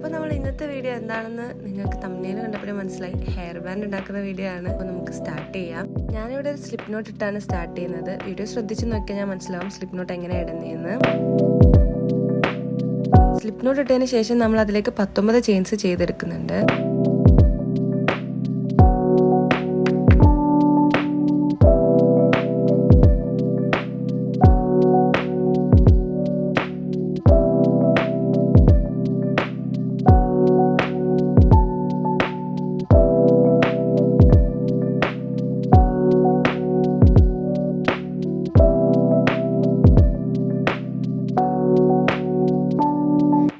അപ്പോൾ നമ്മൾ ഇന്നത്തെ വീഡിയോ എന്താണെന്ന് നിങ്ങൾക്ക് തമ്മിൽ കണ്ടപ്പോഴേ മനസ്സിലായി. ഹെയർ ബാൻഡ് ഉണ്ടാക്കുന്ന വീഡിയോ ആണ്. അപ്പോൾ നമുക്ക് സ്റ്റാർട്ട് ചെയ്യാം. ഞാനിവിടെ ഒരു സ്ലിപ്പ് നോട്ട് ഇട്ടാണ് സ്റ്റാർട്ട് ചെയ്യുന്നത്. വീഡിയോ ശ്രദ്ധിച്ച് നോക്കിയാൽ ഞാൻ മനസ്സിലാവും സ്ലിപ്പ് നോട്ട് എങ്ങനെ ഇടുന്നതെന്ന്. സ്ലിപ്പ് നോട്ട് ഇട്ടതിന് ശേഷം നമ്മൾ അതിലേക്ക് 19 ചെയിൻസ് ചെയ്തെടുക്കുന്നുണ്ട്.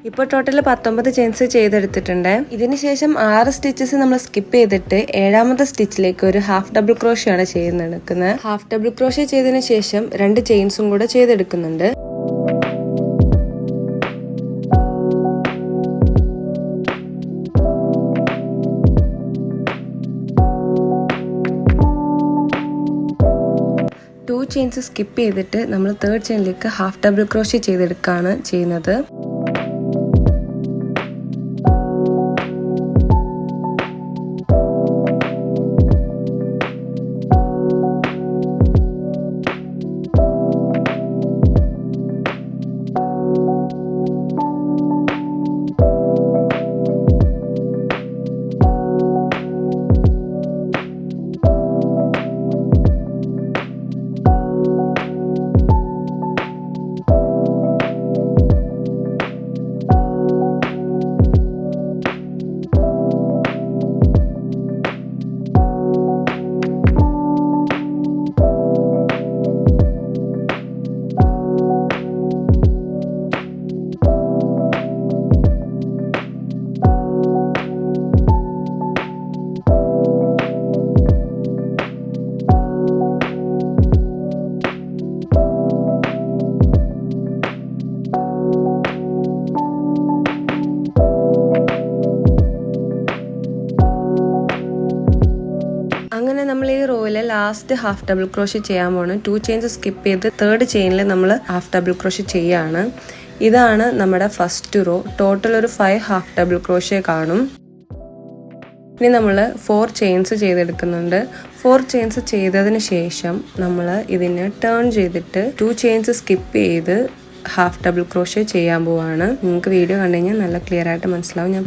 ഇപ്പോൾ ടോട്ടൽ 19 ചെയിൻസ് ചെയ്തെടുത്തിട്ടുണ്ട്. ഇതിന് ശേഷം 6 സ്റ്റിച്ചസ് നമ്മൾ സ്കിപ്പ് ചെയ്തിട്ട് 7ാമത്തെ സ്റ്റിച്ചിലേക്ക് ഒരു ഹാഫ് ഡബിൾ ക്രോഷ്യ ആണ് ചെയ്തെടുക്കുന്നത്. ഹാഫ് ഡബിൾ ക്രോഷ്യ ചെയ്തതിന് ശേഷം 2 ചെയിൻസും കൂടെ ചെയ്തെടുക്കുന്നുണ്ട്. ചെയിൻസ് സ്കിപ്പ് ചെയ്തിട്ട് നമ്മൾ 3rd ചെയിനിലേക്ക് ഹാഫ് ഡബിൾ ക്രോഷ്യ ചെയ്തെടുക്കുകയാണ് ചെയ്യുന്നത്. അങ്ങനെ നമ്മൾ ഈ റോയില് ലാസ്റ്റ് ഹാഫ് ഡബിൾ ക്രോഷ്യ ചെയ്യാൻ പോകണം. 2 ചെയിൻസ് സ്കിപ്പ് ചെയ്ത് 3rd ചെയിനിൽ നമ്മൾ ഹാഫ് ഡബിൾ ക്രോഷ്യ ചെയ്യാണ്. ഇതാണ് നമ്മുടെ ഫസ്റ്റ് റോ. ടോട്ടൽ ഒരു 5 ഹാഫ് ഡബിൾ ക്രോഷ്യ കാണും. ഇനി നമ്മൾ 4 ചെയിൻസ് ചെയ്തെടുക്കുന്നുണ്ട്. 4 ചെയിൻസ് ചെയ്തതിന് ശേഷം നമ്മൾ ഇതിനെ ടേൺ ചെയ്തിട്ട് 2 ചെയിൻസ് സ്കിപ്പ് ചെയ്ത് ഹാഫ് ഡബിൾ ക്രോഷ്യ ചെയ്യാൻ പോവാണ്. നിങ്ങൾക്ക് വീഡിയോ കണ്ടു കഴിഞ്ഞാൽ നല്ല ക്ലിയർ ആയിട്ട് മനസ്സിലാവും. ഞാൻ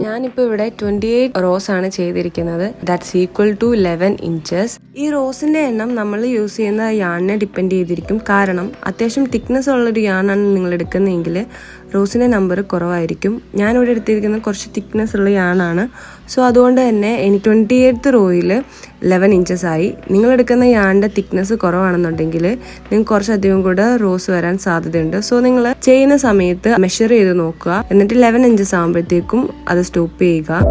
ഞാനിപ്പോൾ ഇവിടെ 28 റോസ് ആണ് ചെയ്തിരിക്കുന്നത്. That's equal to 11 inches. ഈ റോസിന്റെ എണ്ണം നമ്മൾ യൂസ് ചെയ്യുന്ന യാണിനെ ഡിപ്പെൻഡ് ചെയ്തിരിക്കും. കാരണം അത്യാവശ്യം തിക്നെസ് ഉള്ളൊരു യാണാണ് നിങ്ങൾ എടുക്കുന്നതെങ്കിൽ റോസിന്റെ നമ്പർ കുറവായിരിക്കും. ഞാനിവിടെ എടുത്തിരിക്കുന്നത് കുറച്ച് തിക്നെസ് ഉള്ള യാണാണ്. സോ അതുകൊണ്ട് തന്നെ എനിക്ക് 28th റോയിൽ 11 ഇഞ്ചസ് ആയി. നിങ്ങൾ എടുക്കുന്ന യാണിന്റെ തിക്നെസ് കുറവാണെന്നുണ്ടെങ്കിൽ നിങ്ങൾക്ക് കുറച്ചധികം കൂടെ റോസ് വരാൻ സാധ്യതയുണ്ട്. സോ നിങ്ങൾ ചെയ്യുന്ന സമയത്ത് മെഷർ ചെയ്ത് നോക്കുക. എന്നിട്ട് 11 ഇഞ്ചസ് ആകുമ്പോഴത്തേക്കും അത് സ്റ്റോപ്പ് ചെയ്യുക.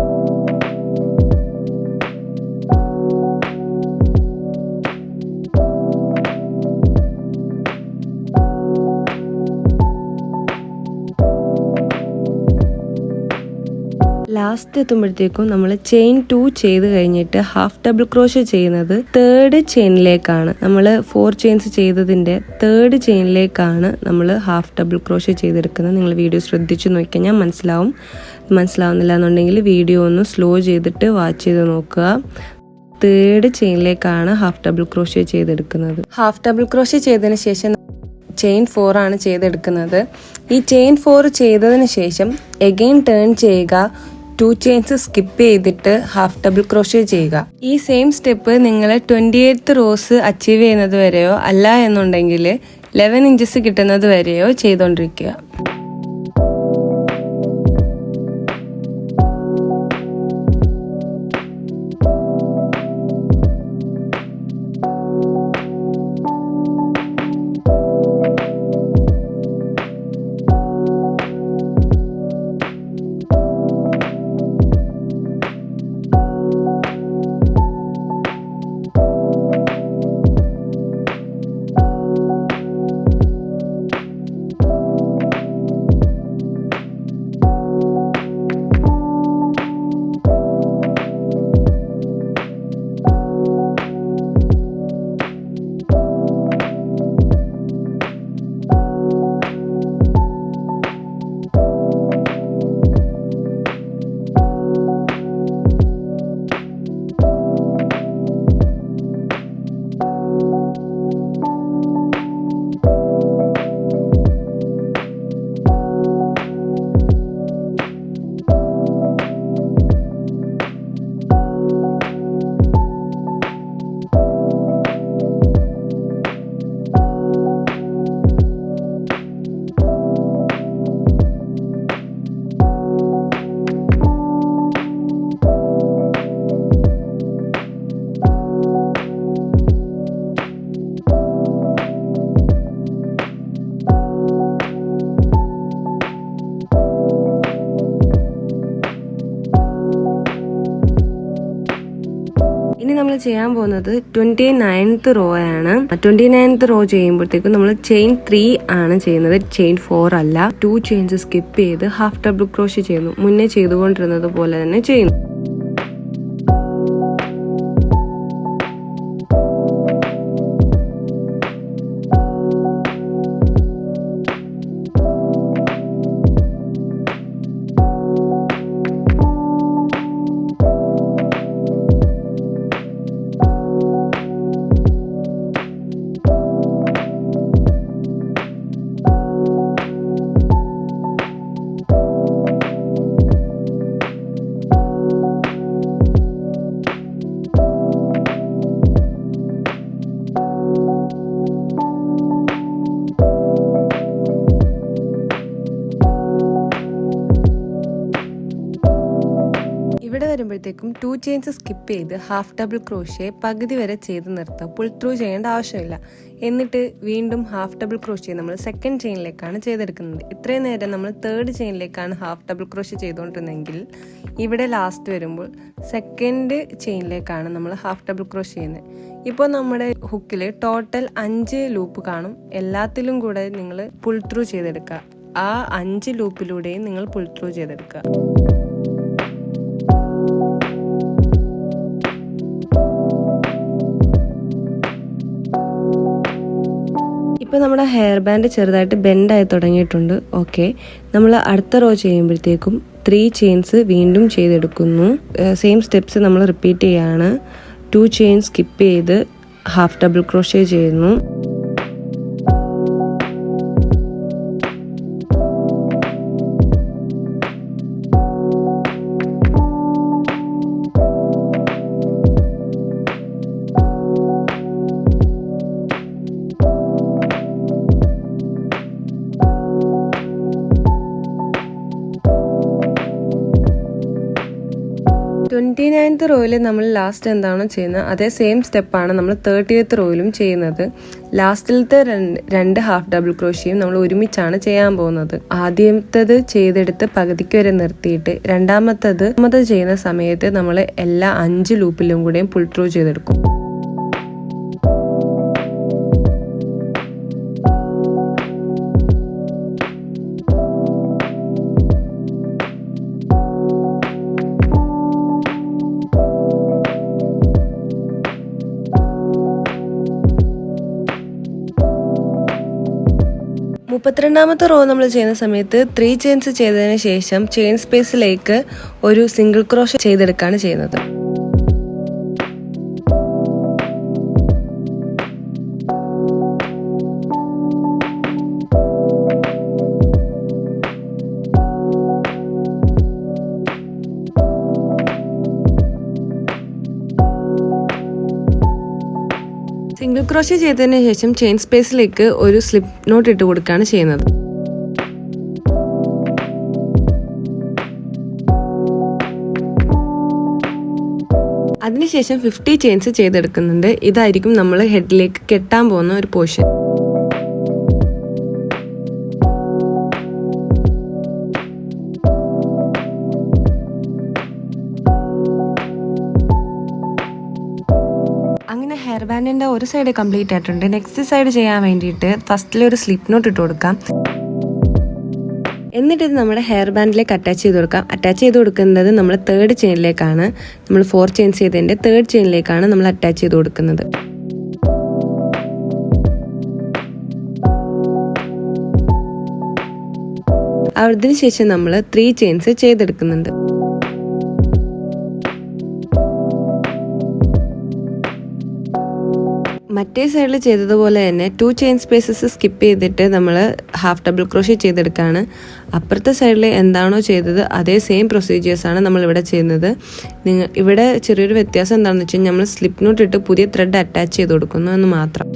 ലാസ്റ്റ് എത്തുമ്പോഴത്തേക്കും നമ്മൾ ചെയിൻ 2 ചെയ്ത് കഴിഞ്ഞിട്ട് ഹാഫ് ഡബിൾ ക്രോഷ്യ ചെയ്യുന്നത് 3rd ചെയിനിലേക്കാണ്. നമ്മൾ 4 ചെയിൻസ് ചെയ്തതിന്റെ 3rd ചെയിനിലേക്കാണ് നമ്മൾ ഹാഫ് ഡബിൾ ക്രോഷ്യ ചെയ്തെടുക്കുന്നത്. നിങ്ങൾ വീഡിയോ ശ്രദ്ധിച്ചു നോക്കിക്കഴിഞ്ഞാൽ മനസ്സിലാവുന്നില്ല എന്നുണ്ടെങ്കിൽ വീഡിയോ ഒന്ന് സ്ലോ ചെയ്തിട്ട് വാച്ച് ചെയ്ത് നോക്കുക. 3rd ചെയിനിലേക്കാണ് ഹാഫ് ഡബിൾ ക്രോഷ്യ ചെയ്തെടുക്കുന്നത്. ഹാഫ് ഡബിൾ ക്രോഷ്യ ചെയ്തതിന് ശേഷം ചെയിൻ 4 ആണ് ചെയ്തെടുക്കുന്നത്. ഈ ചെയിൻ 4 ചെയ്തതിന് ശേഷം എഗെയിൻ ടേൺ ചെയ്യുക. 2 ചെയിൻസ് സ്കിപ്പ് ചെയ്തിട്ട് ഹാഫ് ഡബിൾ ക്രോഷ്യ ചെയ്യുക. ഈ സെയിം സ്റ്റെപ്പ് നിങ്ങൾ 28th റോസ് അച്ചീവ് ചെയ്യുന്നത് വരെയോ അല്ല എന്നുണ്ടെങ്കിൽ 11 ഇഞ്ചസ് കിട്ടുന്നത് വരെയോ ചെയ്തുകൊണ്ടിരിക്കുക. ഇനി നമ്മൾ ചെയ്യാൻ പോകുന്നത് 29th റോ ആണ്. 29th റോ ചെയ്യുമ്പോഴത്തേക്കും നമ്മൾ ചെയിൻ 3 ആണ് ചെയ്യുന്നത്, ചെയിൻ 4 അല്ല. 2 ചെയിൻസ് സ്കിപ്പ് ചെയ്ത് ഹാഫ് ഡബിൾ ക്രോഷ്യ ചെയ്യുന്നു. മുന്നേ ചെയ്തുകൊണ്ടിരുന്നത് പോലെ തന്നെ ചെയ്യുന്നു. ഇവിടെ വരുമ്പോഴത്തേക്കും 2 ചെയിൻസ് സ്കിപ്പ് ചെയ്ത് ഹാഫ് ഡബിൾ ക്രോഷ്യ പകുതി വരെ ചെയ്ത് നിർത്തുക. പുൾ ത്രൂ ചെയ്യേണ്ട ആവശ്യമില്ല. എന്നിട്ട് വീണ്ടും ഹാഫ് ഡബിൾ ക്രോഷ്യ നമ്മൾ സെക്കൻഡ് ചെയിനിലേക്കാണ് ചെയ്തെടുക്കുന്നത്. ഇത്രയും നേരം നമ്മൾ തേർഡ് ചെയിനിലേക്കാണ് ഹാഫ് ഡബിൾ ക്രോഷ്യ ചെയ്തുകൊണ്ടിരുന്നെങ്കിൽ ഇവിടെ ലാസ്റ്റ് വരുമ്പോൾ സെക്കൻഡ് ചെയിനിലേക്കാണ് നമ്മൾ ഹാഫ് ഡബിൾ ക്രോഷ്യ ചെയ്യുന്നത്. ഇപ്പോൾ നമ്മുടെ ഹുക്കിൽ ടോട്ടൽ 5 ലൂപ്പ് കാണും. എല്ലാത്തിലും കൂടെ നിങ്ങൾ പുൾ ത്രൂ ചെയ്തെടുക്കുക. ആ 5 ലൂപ്പിലൂടെയും നിങ്ങൾ പുൾ ത്രൂ ചെയ്തെടുക്കുക. ഇപ്പോൾ നമ്മുടെ ഹെയർ ബാൻഡ് ചെറുതായിട്ട് ബെൻഡായി തുടങ്ങിയിട്ടുണ്ട്. ഓക്കെ, നമ്മൾ അടുത്ത റോ ചെയ്യുമ്പോഴത്തേക്കും 3 ചെയിൻസ് വീണ്ടും ചെയ്തെടുക്കുന്നു. സെയിം സ്റ്റെപ്സ് നമ്മൾ റിപ്പീറ്റ് ചെയ്യാണ്. 2 ചെയിൻ സ്കിപ്പ് ചെയ്ത് ഹാഫ് ഡബിൾ ക്രോഷ്യ ചെയ്യുന്നു. ട്വൻറ്റി റോയിൽ നമ്മൾ ലാസ്റ്റ് എന്താണോ ചെയ്യുന്നത് അതേ സെയിം സ്റ്റെപ്പാണ് നമ്മൾ 30th റോയിലും ചെയ്യുന്നത്. ലാസ്റ്റിലത്തെ 2 ഹാഫ് ഡബിൾ ക്രോഷ്യയും നമ്മൾ ഒരുമിച്ചാണ് ചെയ്യാൻ പോകുന്നത്. ആദ്യത്തേത് ചെയ്തെടുത്ത് പകുതിക്ക് വരെ നിർത്തിയിട്ട് രണ്ടാമത്തത് ചെയ്യുന്ന സമയത്ത് നമ്മൾ എല്ലാ 5 ലൂപ്പിലും കൂടെയും പുൾ ത്രൂ ചെയ്തെടുക്കും. മുപ്പത്തിരണ്ടാമത്തെ റോ നമ്മൾ ചെയ്യുന്ന സമയത്ത് 3 ചെയിൻസ് ചെയ്തതിന് ശേഷം ചെയിൻ സ്പേസിലേക്ക് ഒരു സിംഗിൾ ക്രോഷ്യ ചെയ്തെടുക്കുകയാണ് ചെയ്യുന്നത്. ഡബിൾ ക്രോഷ്യ ചെയ്തതിന് ശേഷം ചെയിൻ സ്പേസിലേക്ക് ഒരു സ്ലിപ്പ് നോട്ട് ഇട്ട് കൊടുക്കുകയാണ് ചെയ്യുന്നത്. അതിനുശേഷം 50 ചെയിൻസ് ചെയ്തെടുക്കുന്നുണ്ട്. ഇതായിരിക്കും നമ്മൾ ഹെഡിലേക്ക് കെട്ടാൻ പോകുന്ന ഒരു പോർഷൻ. അങ്ങനെ ഹെയർ ബാൻഡിൻ്റെ ഒരു സൈഡ് കംപ്ലീറ്റ് ആയിട്ടുണ്ട്. നെക്സ്റ്റ് സൈഡ് ചെയ്യാൻ വേണ്ടിയിട്ട് ഫസ്റ്റിലൊരു സ്ലിപ്പ് നോട്ട് ഇട്ട് കൊടുക്കാം. എന്നിട്ട് ഇത് നമ്മുടെ ഹെയർ ബാൻഡിലേക്ക് അറ്റാച്ച് ചെയ്ത് കൊടുക്കാം. അറ്റാച്ച് ചെയ്ത് കൊടുക്കുന്നത് നമ്മൾ 3rd ചെയിനിലേക്കാണ്. നമ്മൾ 4 ചെയിൻസ് ചെയ്തതിൻ്റെ 3rd ചെയിനിലേക്കാണ് നമ്മൾ അറ്റാച്ച് ചെയ്ത് കൊടുക്കുന്നത്. അതിനുശേഷം നമ്മൾ 3 ചെയിൻസ് ചെയ്തെടുക്കുന്നുണ്ട്. മറ്റേ സൈഡിൽ ചെയ്തതുപോലെ തന്നെ 2 ചെയിൻ സ്പേസസ് സ്കിപ്പ് ചെയ്തിട്ട് നമ്മൾ ഹാഫ് ഡബിൾ ക്രോഷ്യ ചെയ്തെടുക്കുകയാണ്. അപ്പുറത്തെ സൈഡിൽ എന്താണോ ചെയ്തത് അതേ സെയിം പ്രൊസീജിയേഴ്സാണ് നമ്മളിവിടെ ചെയ്യുന്നത്. ഇവിടെ ചെറിയൊരു വ്യത്യാസം എന്താണെന്ന് വെച്ചാൽ നമ്മൾ സ്ലിപ്പ് നോട്ട് ഇട്ട് പുതിയ ത്രെഡ് അറ്റാച്ച് ചെയ്ത് കൊടുക്കുന്നു എന്ന് മാത്രം.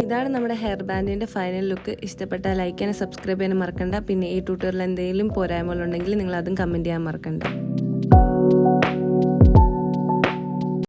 ഇതാണ് നമ്മുടെ ഹെയർ ബാൻഡിന്റെ ഫൈനൽ ലുക്ക്. ഇഷ്ടപ്പെട്ട ലൈക്ക് ചെയ്യാനും സബ്സ്ക്രൈബ് ചെയ്യാനും മറക്കണ്ട. പിന്നെ ഈ ട്യൂട്ടോറിയൽ എന്തെങ്കിലും പോരായ്മകളുണ്ടെങ്കിൽ നിങ്ങൾ അതും കമന്റ് ചെയ്യാൻ മറക്കണ്ട.